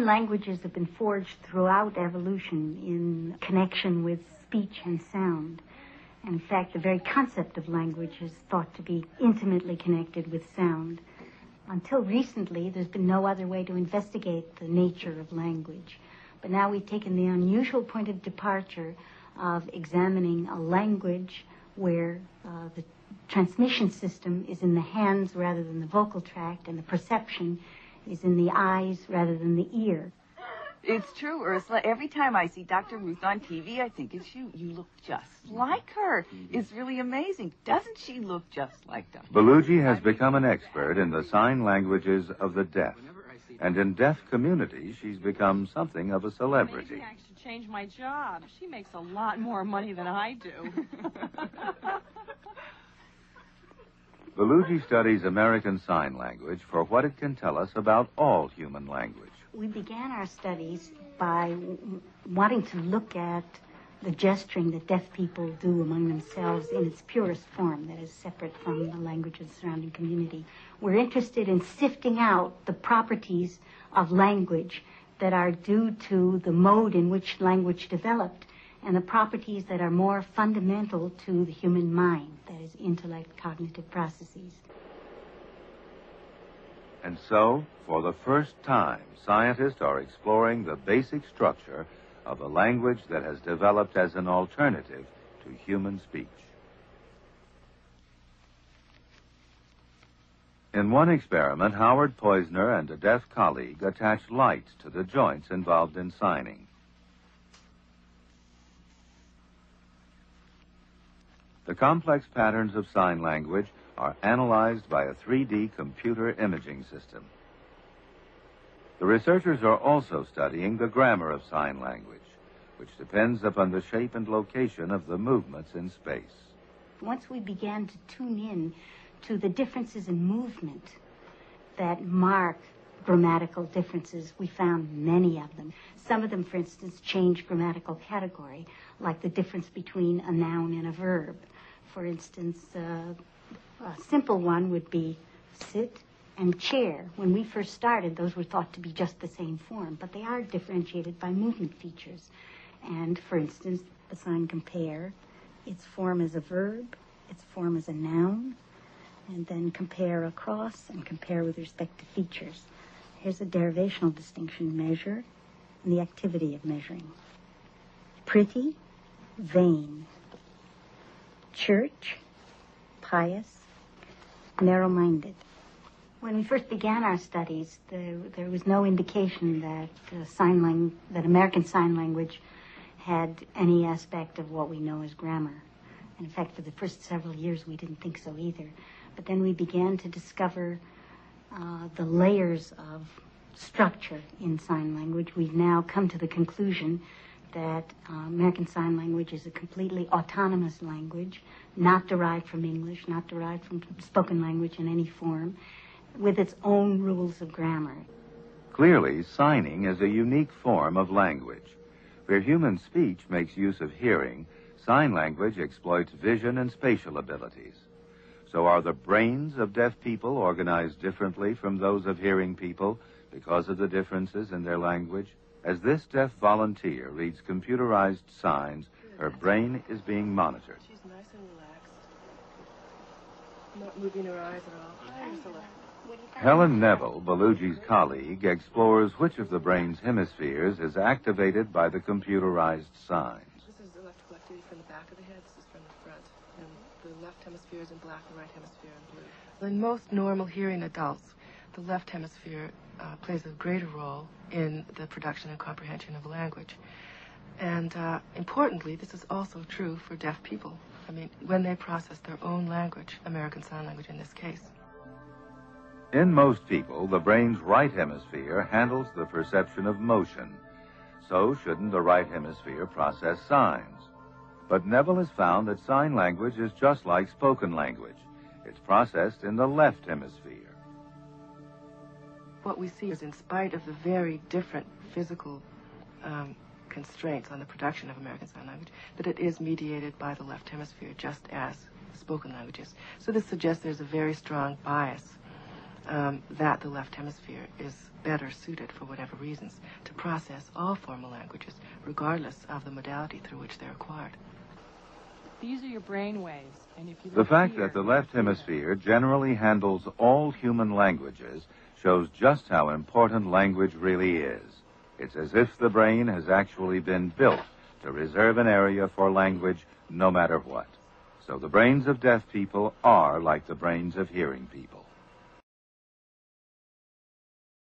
Sign languages have been forged throughout evolution in connection with speech and sound. And in fact, the very concept of language is thought to be intimately connected with sound. Until recently, there's been no other way to investigate the nature of language. But now we've taken the unusual point of departure of examining a language where the transmission system is in the hands rather than the vocal tract, and the perception is in the eyes rather than the ear. It's true, Ursula. Every time I see Dr. Ruth on TV, I think it's you. You look just like her. It's really amazing. Doesn't she look just like Dr. Belugi has become an expert in the sign languages of the deaf. And in deaf communities, she's become something of a celebrity. Maybe I should change my job. She makes a lot more money than I do. Belugi studies American Sign Language for what it can tell us about all human language. We began our studies by wanting to look at the gesturing that deaf people do among themselves in its purest form, that is separate from the language of the surrounding community. We're interested in sifting out the properties of language that are due to the mode in which language developed, and the properties that are more fundamental to the human mind, that is intellect, cognitive processes. And so, for the first time, scientists are exploring the basic structure of a language that has developed as an alternative to human speech. In one experiment, Howard Poisner and a deaf colleague attached lights to the joints involved in signing. The complex patterns of sign language are analyzed by a 3D computer imaging system. The researchers are also studying the grammar of sign language, which depends upon the shape and location of the movements in space. Once we began to tune in to the differences in movement that mark grammatical differences, we found many of them. Some of them, for instance, change grammatical category, like the difference between a noun and a verb. For instance, a simple one would be sit and chair. When we first started, those were thought to be just the same form, but they are differentiated by movement features. And, for instance, the sign compare, its form as a verb, its form as a noun, and then compare across and compare with respect to features. Here's a derivational distinction: measure and the activity of measuring. Pretty, vain. Church, pious, narrow-minded. When we first began our studies, there was no indication that that American Sign Language had any aspect of what we know as grammar. In fact, for the first several years, we didn't think so either. But then we began to discover the layers of structure in sign language. We've now come to the conclusion that American Sign Language is a completely autonomous language, not derived from English, not derived from spoken language in any form, with its own rules of grammar. Clearly, signing is a unique form of language. Where human speech makes use of hearing, sign language exploits vision and spatial abilities. So are the brains of deaf people organized differently from those of hearing people because of the differences in their language? As this deaf volunteer reads computerized signs, her brain is being monitored. She's nice and relaxed, not moving her eyes at all. Hi, Ursula. Helen Neville, Belugi's colleague, explores which of the brain's hemispheres is activated by the computerized signs. This is electrical activity from the back of the head. This is from the front. And the left hemisphere is in black, the right hemisphere in blue. In most normal hearing adults, the left hemisphere plays a greater role in the production and comprehension of language. And importantly, this is also true for deaf people. I mean, when they process their own language, American Sign Language in this case. In most people, the brain's right hemisphere handles the perception of motion. So shouldn't the right hemisphere process signs? But Neville has found that sign language is just like spoken language. It's processed in the left hemisphere. What we see is, in spite of the very different physical constraints on the production of American Sign Language, that it is mediated by the left hemisphere, just as spoken languages. So this suggests there's a very strong bias that the left hemisphere is better suited, for whatever reasons, to process all formal languages, regardless of the modality through which they're acquired. These are your brain waves, and if you The look fact here, that the you left can see them. hemisphere generally handles all human languages shows just how important language really is. It's as if the brain has actually been built to reserve an area for language no matter what. So the brains of deaf people are like the brains of hearing people.